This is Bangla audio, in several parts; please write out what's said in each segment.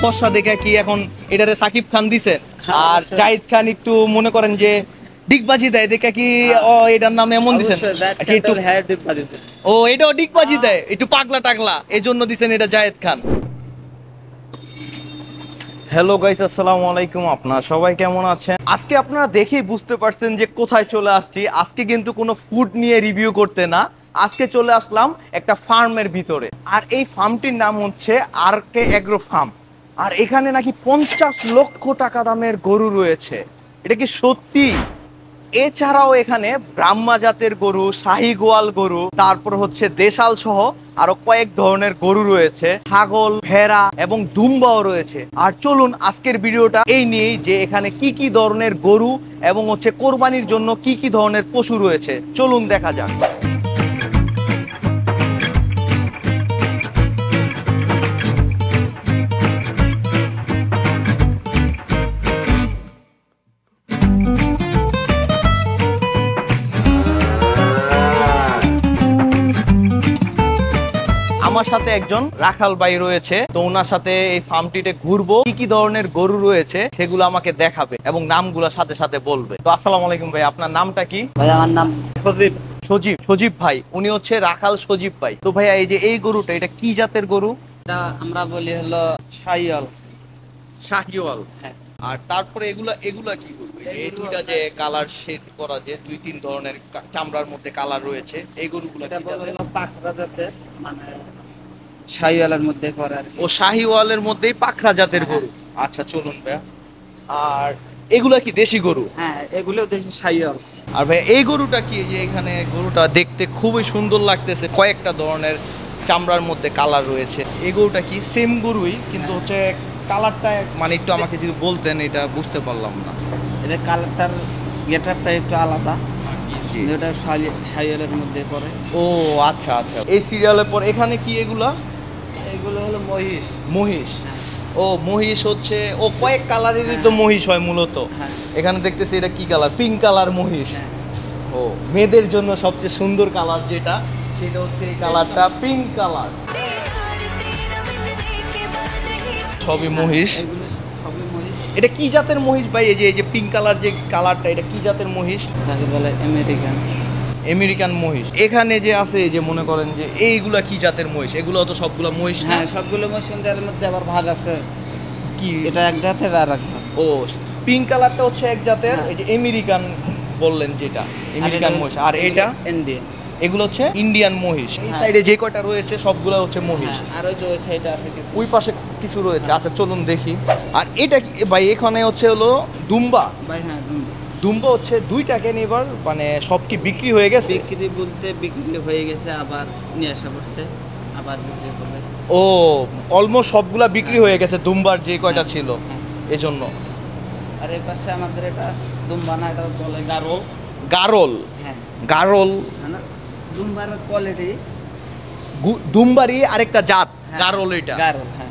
ফর্সা দেখে কি এখন এটারে সাকিব খান দিছেন? আর জাহিদ খান একটু মনে করেন যে ডিগবাজি দেয় দেখে কি এটার নাম এমন দিছেন? একটু ও এটাও ডিগবাজি দেয়, একটু পাগলা টাগলা, এই জন্য দিছেন এটা জাহিদ খান। হ্যালো গাইস, আসসালামু আলাইকুম। আপনারা সবাই কেমন আছেন? আজকে আপনারা দেখেই বুঝতে পারছেন যে কোথায় চলে আসছি। আজকে কিন্তু কোনো ফুড নিয়ে রিভিউ করতে না, আজকে চলে আসলাম একটা ফার্মের ভিতরে। আর এই ফার্মটির নাম হচ্ছে RK এগ্রো ফার্ম। আর এখানে নাকি 50 লক্ষ টাকা দামের গরু রয়েছে। এটা কি সত্যি? এছাড়াও এখানে ব্রাহ্মা জাতের গরু, শাহী গোয়াল গরু, তারপর হচ্ছে দেশাল সহ আরো কয়েক ধরনের গরু রয়েছে, ছাগল, ভেড়া এবং দুম্বাও রয়েছে। আর চলুন আজকের ভিডিওটা এই নিয়েই যে এখানে কি কি ধরনের গরু এবং হচ্ছে কোরবানির জন্য কি কি ধরনের পশু রয়েছে, চলুন দেখা যাক। আমার সাথে একজন রাখাল ভাই রয়েছে, তো ওনার সাথে এই ফার্মটিতে ঘুরবো, কি কি ধরনের গরু রয়েছে সেগুলো আমাকে দেখাবে এবং নামগুলো সাথে সাথে বলবে। তো আসসালামু আলাইকুম ভাই, আপনার নামটা কি? ভাই আমার নাম সজীব। সজীব ভাই, উনি হচ্ছে রাখাল সজীব ভাই। তো ভাইয়া এই যে এই গরুটা, এটা কি জাতের গরু? এটা আমরা বলি হলো শাহিওয়াল। শাহিওয়াল। হ্যাঁ। আর তারপরে এগুলা এগুলা কি গরু? এই দুইটা যে কালার শেড করা, যে দুই তিন ধরনের চামড়ার মধ্যে কালার রয়েছে, এই গরুগুলো এটা বলে হলো পাখরা জাতের, মানে শাহিওয়ালের মধ্যে পড়ে আর কি। ও শাহিওয়ালের মধ্যেই পাখরা জাতের গরু। আচ্ছা চলুন ভাইয়া। আর এগুলা কি দেশি গরু? হ্যাঁ, এগুলো দেখি শাহিওয়াল। আর ভাই এই গরুটা কি? যে এখানে গরুটা দেখতে খুবই সুন্দর লাগতেছে, কয়েকটা ধরনের চামড়ার মধ্যে কালার রয়েছে। এই গরুটা কি? সেম গরুই, কিন্তু হচ্ছে কালারটা মানে একটু আমাকে যদি বলতেন, এটা বুঝতে পারলাম না। এটা কালারটার গেটআপটা একটু আলাদা, জি। এটা শাহিওয়ালের মধ্যে পড়ে। ও আচ্ছা আচ্ছা। এই সিরিয়ালের পর এখানে কি এগুলা? এগুলো হলো মহিষ। মহিষ। ও মহিষ হচ্ছে, ও কয়েক কালারেরই তো মহিষ হয় মূলত। হ্যাঁ। এখানে দেখতেছি এটা কি কালার? পিঙ্ক কালার মহিষ। ও মেয়েদের জন্য সবচেয়ে সুন্দর কালার যেটা, সেটা হচ্ছে এই কালারটা, পিঙ্ক কালার। সবই মহিষ। এগুলো সবই মহিষ। এটা কি জাতের মহিষ ভাই? এই যে পিঙ্ক কালার যে কালারটা, এটা কি জাতের মহিষ? তাকে বলে আমেরিকান। আমেরিকান মহিষ। এখানে যে আছে, যে মনে করেন যে এইগুলা কি জাতের মহিষ? এগুলো তো সবগুলা মহিষ না? হ্যাঁ, সবগুলো মহিষ, কিন্তু এর মধ্যে আবার ভাগ আছে। কি এটা এক জাতের আর এক জাত। ও পিঙ্ক কালারটা হচ্ছে এক জাতের, হ্যাঁ। এই যে আমেরিকান বললেন যেটা, আমেরিকান মহিষ। আর এটা ইন্ডিয়ান। এগুলো হচ্ছে ইন্ডিয়ান মহিষ। এই সাইডে যে কয়টা রয়েছে সবগুলো হচ্ছে মহিষ। আর ওই যে ওই সাইডে আছে কিছু। ওই পাশে কিছু রয়েছে। আচ্ছা চলুন দেখি। আর এটা কি ভাই? এখানে হচ্ছে হলো দুম্বা। ভাই হ্যাঁ, দুম্বা হচ্ছে দুইটাকে এবার মানে সব কি বিক্রি হয়ে গেছে? বিক্রি বলতে বিক্রি হয়ে গেছে, আবার নিয়ে আসা পড়ছে, আবার বিক্রি করবে। ও অলমোস্ট সবগুলা বিক্রি হয়ে গেছে দুম্বার যে কয়টা ছিল, এজন্য। আর এই পাশে আমাদের এটা দুম্বা না, এটা বলে গারল। গারল। হ্যাঁ, গারল না দুম্বার কোয়ালিটি। দুম্বারই আরেকটা জাত, হ্যাঁ, গারল। এটা গারল। হ্যাঁ।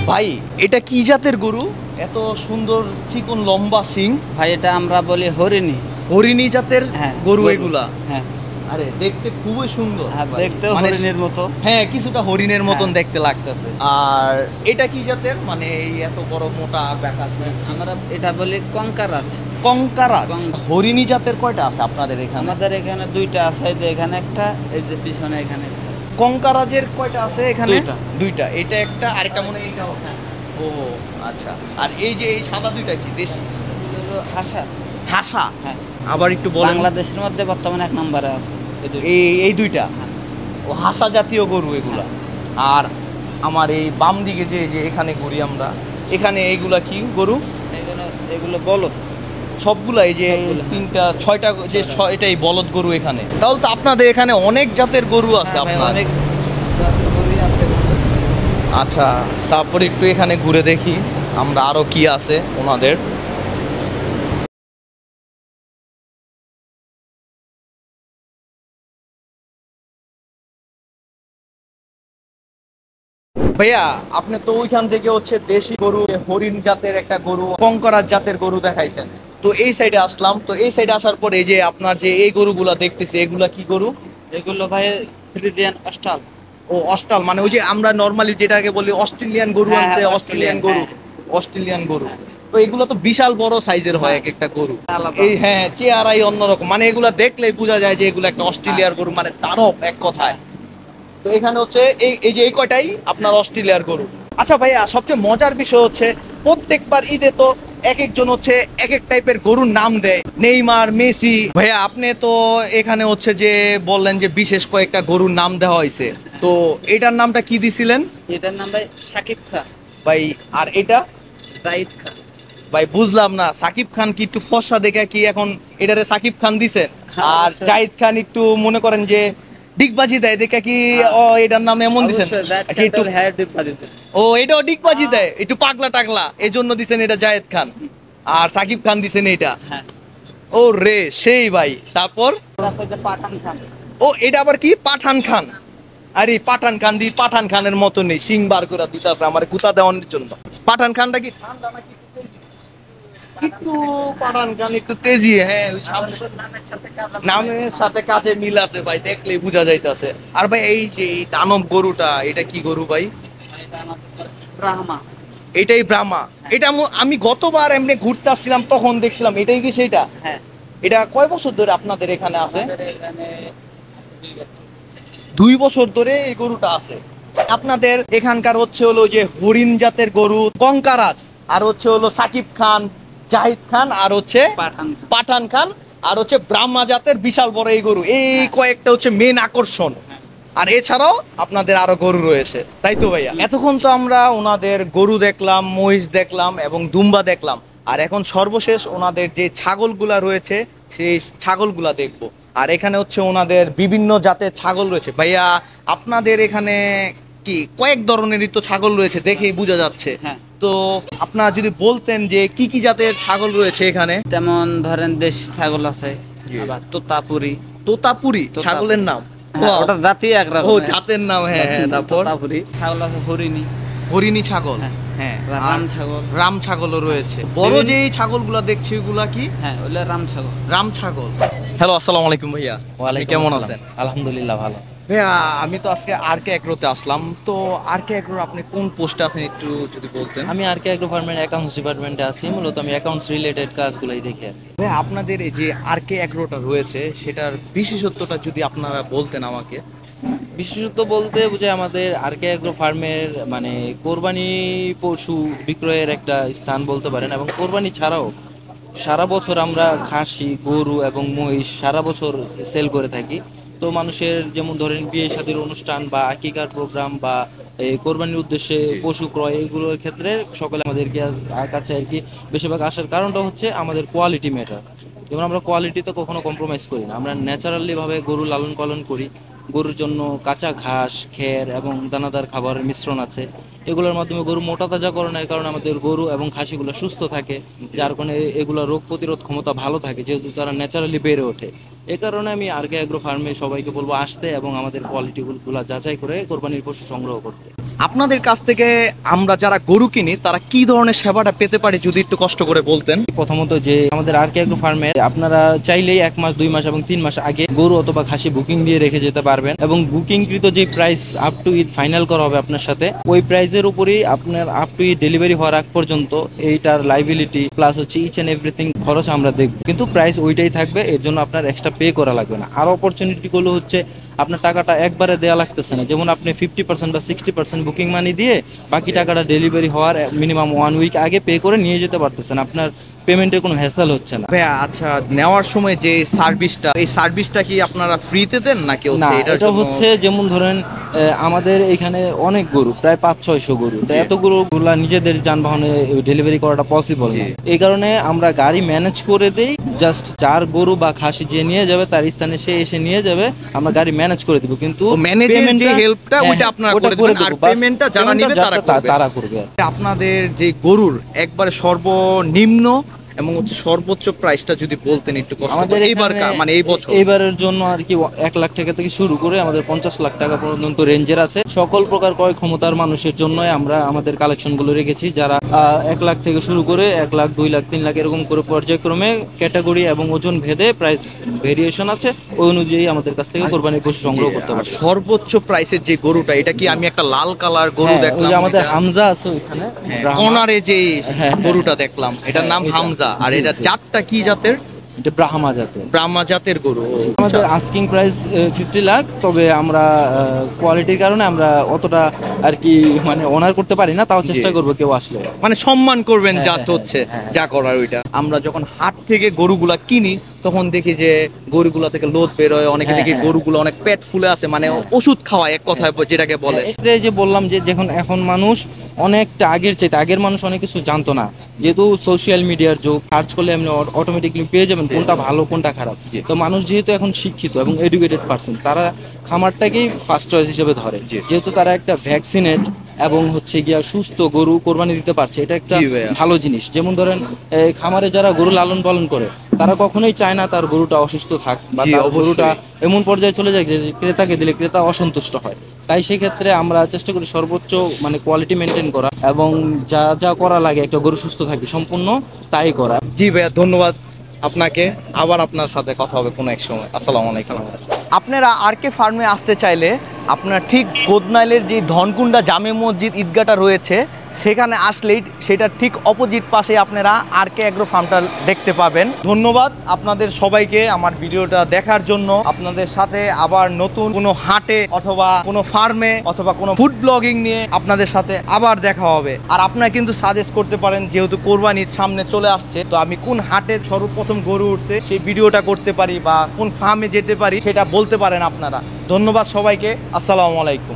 ভাই এটা কি জাতের গরু? এত সুন্দর চিকন লম্বা সিং। ভাই এটা আমরা বলি হরিণী। হরিণী জাতের হ্যাঁ, গরু এগুলা। হ্যাঁ, আরে দেখতে খুবই সুন্দর। আর দেখতেও মানে হরিণের মতো। হ্যাঁ, কিছুটা হরিণের মতন হ্যাঁ। দেখতে লাগতেছে। আর এটা কি জাতের? মানে এই এত বড় মোটা দেখাচ্ছে। আমরা এটা বলি কঙ্কারাজ। কঙ্কারাজ। হরিণী জাতের কয়টা আছে আপনাদের এখানে? আমাদের এখানে দুইটা আছে, এই যে এখানে একটা, এই যে পিছনে এখানে একটা। কঙ্কারাজের কয়টা আছে এখানে? দুইটা। এটা একটা, আরেকটা মনে হয় এটাও। হ্যাঁ। ও আচ্ছা। আর এই যে এই সাদা দুইটা কি দেশি? এগুলো হলো হাসা। হাসা। হ্যাঁ, আবার একটু বলেন। বাংলাদেশের মধ্যে বর্তমানে 1 নম্বরে আছে এই দুইটা। ও হাসা জাতীয় গরু এগুলা। আর আমার এই বাম দিকে যে যে এখানে ঘুরি আমরা, এখানে এইগুলা কি গরু? এগুলো বলদ। সবগুলা এই যে সবগুলা, হ্যাঁ। 3টা 6টা যে এটাই বলদ গরু এখানে। তাহলে তো আপনাদের এখানে অনেক জাতের গরু আছে হ্যাঁ ভাই, আপনার। অনেক জাতের গরুই আছে। আচ্ছা তারপর একটু এখানে ঘুরে দেখি আমরা আরো কি আছে ওনাদের। ভাইয়া আপনি তো ওইখান থেকে হচ্ছে দেশি গরু, হরিণ জাতের একটা গরু, কঙ্করাজ জাতের গরু দেখাইছেন। তো এই সাইডে আসলাম, তো এই সাইডে আসার পরে এই যে আপনার যে এই গরুগুলা দেখতেছি, এগুলা কি গরু? এগুলো ভাই ফ্রিজিয়ান অস্টাল। ও অস্টাল, মানে ওই যে আমরা নরমালি যেটাকে বলি অস্ট্রেলিয়ান গরু হ্যাঁ, আনছে, হ্যাঁ, অস্ট্রেলিয়ান গরু, হ্যাঁ। অস্ট্রেলিয়ান গরু। তো এগুলো তো বিশাল বড় সাইজের হয় এক একটা গরু। আলাদা। এই হ্যাঁ, চেহারাই অন্যরকম, মানে এগুলা দেখলেই বোঝা যায় যে এগুলো একটা অস্ট্রেলিয়ার গরু, মানে তারও এক কথায়। তো এখানে হচ্ছে এই এই যে এই কয়টাই আপনার অস্ট্রেলিয়ার গরু। আচ্ছা ভাইয়া, সবচেয়ে মজার বিষয় হচ্ছে প্রত্যেকবার ঈদে তো এক একজন হচ্ছে এক এক টাইপের গরুর নাম দেয়, নেইমার, মেসি। ভাইয়া আপনি তো এখানে হচ্ছে যে বললেন যে বিশেষ কয়েকটা গরুর নাম দেওয়া হয়েছে, তো এটার নামটা কি দিছিলেন এটার নাম ভাই শাকিব খান, ভাই? আর এটা জাহিদ খান। ভাই বুঝলাম না, সাকিব খান কি একটু ফর্সা দেখে কি এখন এটারে সাকিব খান দিছেন? হ্যাঁ, আর অবশ্যই। জাহিদ খান একটু মনে করেন যে ডিগবাজি দেয় দেখে কি এটার নাম এমন দিছেন? অবশ্যই জাহিদ কি একটু খান হেয়ার ডিব্বা দিতে। ও এটাও ডিগবাজি দেয়, একটু পাগলা টাগলা, এই জন্য দিছেন এটা জায়েদ খান। আর সাকিব খান দিছেন এটা। হ্যাঁ। ও রে সেই ভাই, তারপর তারপর যে পাঠান খান। ও এটা আবার কি? পাঠান খান। আরে পাঠান খান দি, পাঠান খানের মতো নেই, সিং বার করে দিতেছে আমার কুতা দেওয়ানোর জন্য। পাঠান খানটা কি ঠান্ডা নাকি একটু? পাঠান খান একটু তেজি, হ্যাঁ ওই সামনে নামের সাথে কাজা নামের সাথে কাজে মিল আছে ভাই, দেখলেই বোঝা যাইতাছে। আর ভাই এই যে এই দানব গরুটা, এটা কি গরু ভাই? ব্রাহ্মা। এটাই ব্রাহ্মা। এটা আমি গতবার এমনি ঘুরতে আসছিলাম তখন দেখছিলাম, এটাই কি সেইটা? হ্যাঁ। এটা কয় বছর ধরে আপনাদের এখানে আছে? আমাদের এখানে 2 বছর ধরে এই গরুটা আছে। আপনাদের এখানকার হচ্ছে হলো যে হরিণ জাতের গরু কঙ্কারাজ, আর হচ্ছে হলো সাকিব খান, জাহিদ খান, আর হচ্ছে পাঠান খান। পাঠান খান, আর হচ্ছে ব্রাহ্মা জাতের বিশাল বড় এই গরু। এই কয়েকটা হচ্ছে মেন আকর্ষণ। আর এছাড়াও আপনাদের আরো গরু রয়েছে, তাই তো ভাইয়া? এতক্ষণ তো আমরা ওনাদের গরু দেখলাম, মহিষ দেখলাম এবং দুম্বা দেখলাম, আর এখন সর্বশেষ ওনাদের যে ছাগলগুলা রয়েছে সেই ছাগলগুলা দেখব। আর এখানে হচ্ছে ওনাদের বিভিন্ন জাতের ছাগল রয়েছে। ভাইয়া আপনাদের এখানে কি কয়েক ধরনেরই তো ছাগল রয়েছে, দেখেই বোঝা যাচ্ছে। হ্যাঁ। তো আপনারা যদি বলতেন যে কি কি জাতের ছাগল রয়েছে এখানে? যেমন ধরেন দেশি ছাগল আছে, জি। আবার তোতাপুরি। তোতাপুরি ছাগলের নাম? হ্যাঁ, ওটা জাতি একরকম। ও জাতের নাম, হ্যাঁ হ্যাঁ। তারপর তোতাপুরি ছাগল আছে, হরিণী, হরিণী ছাগল, হ্যাঁ। হ্যাঁ। রাম আর ছাগল। রাম ছাগলও রয়েছে। বড় যে এই ছাগলগুলা দেখছি ওগুলা কি? হ্যাঁ, ওগুলো রাম ছাগল। রাম ছাগল। হ্যালো, আসসালামু আলাইকুম ভাইয়া। আপনি কেমন আছেন? আলহামদুলিল্লাহ ভালো। ভাইয়া আমি তো আজকে আরকে এগ্রোতে আসলাম, তো আরকে এগ্রোর আপনি কোন পোস্টে আছেন একটু যদি বলতেন। আমি আর কে অ্যাগ্রো ফার্মের অ্যাকাউন্টস ডিপার্টমেন্টে আছি, মূলত আমি অ্যাকাউন্টস রিলেটেড কাজগুলোই দেখি আর কি। ভাইয়া আপনাদের এই যে আরকে এগ্রোটা রয়েছে সেটার বিশেষত্বটা যদি আপনারা বলতেন আমাকে। বিশেষত বলতে বুঝে আমাদের আর কে অ্যাগ্রো ফার্মের মানে কোরবানি পশু বিক্রয়ের একটা স্থান বলতে পারেন, এবং কোরবানি ছাড়াও সারা বছর আমরা খাসি, গরু এবং মহিষ সারা বছর সেল করে থাকি। তো মানুষের যেমন ধরেন বিয়ে শাদীর অনুষ্ঠান বা আকিকার প্রোগ্রাম বা এই কোরবানির উদ্দেশ্যে পশু ক্রয়, এগুলোর ক্ষেত্রে সকলে আমাদেরকে কাছে আর কি বেশিরভাগ আসার কারণটা হচ্ছে আমাদের কোয়ালিটি ম্যাটার। যেমন আমরা কোয়ালিটিতে কখনো কম্প্রোমাইজ করি না, আমরা ন্যাচারালি ভাবে গরু লালন পালন করি। গরুর জন্য কাঁচা ঘাস, খের এবং দানাদার খাবারের মিশ্রণ আছে, এগুলোর মাধ্যমে গরু মোটা তাজাকরণের কারণে আমাদের গরু এবং খাসিগুলো সুস্থ থাকে, যার কারণে এগুলো রোগ প্রতিরোধ ক্ষমতা ভালো থাকে, যেহেতু তারা ন্যাচারালি বেড়ে ওঠে। এই কারণে আমি আরকে অ্যাগ্রো ফার্মে সবাইকে বলবো আসতে এবং আমাদের কোয়ালিটিগুলো যাচাই করে কোরবানির পশু সংগ্রহ করতে। আপনাদের কাছ থেকে আমরা যারা গরু কিনি তারা কি ধরনের সেবাটা পেতে পারে যদি একটু কষ্ট করে বলতেন। প্রথমত যে আমাদের আরকে অ্যাগ্রো ফার্মে আপনারা চাইলেই 1 মাস, 2 মাস এবং 3 মাস আগে গরু অথবা খাসি বুকিং দিয়ে রেখে যেতে পারবেন, এবং বুকিংকৃত যে price up to Eid final করা হবে আপনার সাথে, ওই প্রাইসের উপরেই আপনার আপ টু ঈদ ডেলিভারি হওয়ার আগ পর্যন্ত এইটার লাইবিলিটি প্লাস হচ্ছে ইচ এন্ড এভরিথিং খরচ আমরা দেখব, কিন্তু প্রাইস ওইটাই থাকবে, এর জন্য আপনার এক্সট্রা পে করা লাগবে না। আর অপরচুনিটিগুলো হচ্ছে আপনার টাকাটা একবারে দেওয়া লাগতেছে না, যেমন আপনি 50% বা 60% বুকিং মানি দিয়ে বাকি টাকাটা ডেলিভারি হওয়ার মিনিমাম 1 উইক আগে পে করে নিয়ে যেতে পারতেছেন, আপনার পেমেন্টের কোনো হ্যাসেল হচ্ছে না। ভাইয়া আচ্ছা, নেওয়ার সময় যে সার্ভিসটা, এই সার্ভিসটা কি আপনারা ফ্রিতে দেন নাকি না, হচ্ছে এটা হচ্ছে যেমন ধরেন আমাদের এখানে অনেক গরু, প্রায় 500-600 গরু, তো এতগুলোগুলা নিজেদের যানবাহনে ডেলিভারি করাটা পসিবল না। এই কারণে আমরা গাড়ি ম্যানেজ করে দেই, জাস্ট যার গরু বা খাসি যে নিয়ে যাবে তার স্থানে সে এসে নিয়ে যাবে, আমরা গাড়ি ম্যানেজ করে দিব, কিন্তু ম্যানেজের যে হেল্পটা ওইটা আপনারা করে দিবেন, আর পেমেন্টটা যারা নেবে তারা করবে। তারা করবে। আপনাদের যে গরুর একবারে সর্বনিম্ন এবং হচ্ছে সর্বোচ্চ প্রাইসটা যদি বলতেন একটু কষ্ট আমাদের করে। এইবার এখানে মানে এই বছর এইবারের জন্য আর কি 1 লাখ টাকা থেকে শুরু করে আমাদের 50 লাখ টাকা পর্যন্ত রেঞ্জের আছে। সকল প্রকার ক্রয় ক্ষমতার মানুষের জন্য আমরা আমাদের কালেকশনগুলো রেখেছি, যারা 1 লাখ থেকে শুরু করে 1 লাখ 2 লাখ 3 লাখ এরকম করে পর্যায়ক্রমে ক্যাটাগরি এবং ওজন ভেদে প্রাইস ভেরিয়েশন আছে। ওই অনুযায়ী আমাদের কাছ থেকে কোরবানির পশু সংগ্রহ করতে আর পারবে। সর্বোচ্চ প্রাইসের যে গরুটা, এটা কি আমি একটা লাল কালার গরু হ্যাঁ, ওই দেখলাম, যে আমাদের এটা- হামজা আছে ওইখানে হ্যাঁ, ব্রাহ্মা। কর্নারে যে হ্যাঁ, গরুটা দেখলাম, এটার নাম এটা। হামজা। আর জি, এটা জি। জাতটা কি জাতের? এটা ব্রাহ্মা জাতের। ব্রাহ্মা জাতের গরু। আমাদের আচ্ছা। আস্কিং প্রাইস 50 লাখ, তবে আমরা কোয়ালিটির কারণে আমরা অতটা আর কি মানে অনার করতে পারি না, তাও চেষ্টা জি। করবো কেউ আসলে। মানে সম্মান করবেন, হ্যাঁ, জাস্ট হ্যাঁ, হচ্ছে হ্যাঁ। যা করার ওইটা। আমরা যখন হাট থেকে গরুগুলা কিনি তখন দেখি যে গরুগুলা থেকে লোদ বেরোয়, অনেকে হ্যাঁ, দেখি হ্যাঁ। গরুগুলো অনেক পেট ফুলে আছে, মানে হ্যাঁ। ওষুধ খাওয়ায় এক কথায় যেটাকে বলে। এটাই যে বললাম যে যখন এখন মানুষ অনেকটা আগের চাইতে, আগের মানুষ অনেক কিছু জানতো না, যেহেতু সোশ্যাল মিডিয়ার যুগ, সার্চ করলে আপনি অটোমেটিকলি পেয়ে যাবেন কোনটা ভালো কোনটা খারাপ। জি। তো মানুষ যেহেতু এখন শিক্ষিত এবং এডুকেটেড পারসন, তারা খামারটাকেই ফার্স্ট চয়েস হিসেবে ধরে, জি। যেহেতু তারা একটা ভ্যাকসিনেট এবং হচ্ছে গিয়া সুস্থ গরু কোরবানি দিতে পারছে, এটা একটা জি ভাইয়া। ভালো জিনিস। যেমন ধরেন এই খামারে যারা গরু লালন পালন করে, তারা কখনোই চায় না তার গরুটা অসুস্থ থাক বা জি, তার অবশ্যই। গরুটা এমন পর্যায়ে চলে যায় যে ক্রেতাকে দিলে ক্রেতা অসন্তুষ্ট হয়। তাই সেই ক্ষেত্রে আমরা চেষ্টা করি সর্বোচ্চ মানে কোয়ালিটি মেনটেন করা এবং যা যা করা লাগে একটা গরু সুস্থ থাকবে সম্পূর্ণ তাই করা। জি ভাইয়া, ধন্যবাদ আপনাকে। আবার আপনার সাথে কথা হবে কোনো এক সময়। আসসালামু আলাইকুম। আপনারা আরকে ফার্মে আসতে চাইলে আপনার ঠিক গোদনাইলের যে ধনকুন্ডা জামে মসজিদ ঈদগাহটা রয়েছে, সেখানে আসলেই সেটার ঠিক অপোজিট পাশে আপনারা আরকে অ্যাগ্রো ফার্মটা দেখতে পাবেন। ধন্যবাদ আপনাদের সবাইকে আমার ভিডিওটা দেখার জন্য। আপনাদের সাথে আবার নতুন কোনো হাটে অথবা কোনো ফার্মে অথবা কোনো ফুড ব্লগিং নিয়ে আপনাদের সাথে আবার দেখা হবে। আর আপনারা কিন্তু সাজেস্ট করতে পারেন, যেহেতু কোরবানির সামনে চলে আসছে, তো আমি কোন হাটে সর্বপ্রথম গরু উঠছে সেই ভিডিওটা করতে পারি বা কোন ফার্মে যেতে পারি সেটা বলতে পারেন আপনারা। ধন্যবাদ সবাইকে। আসসালামু আলাইকুম।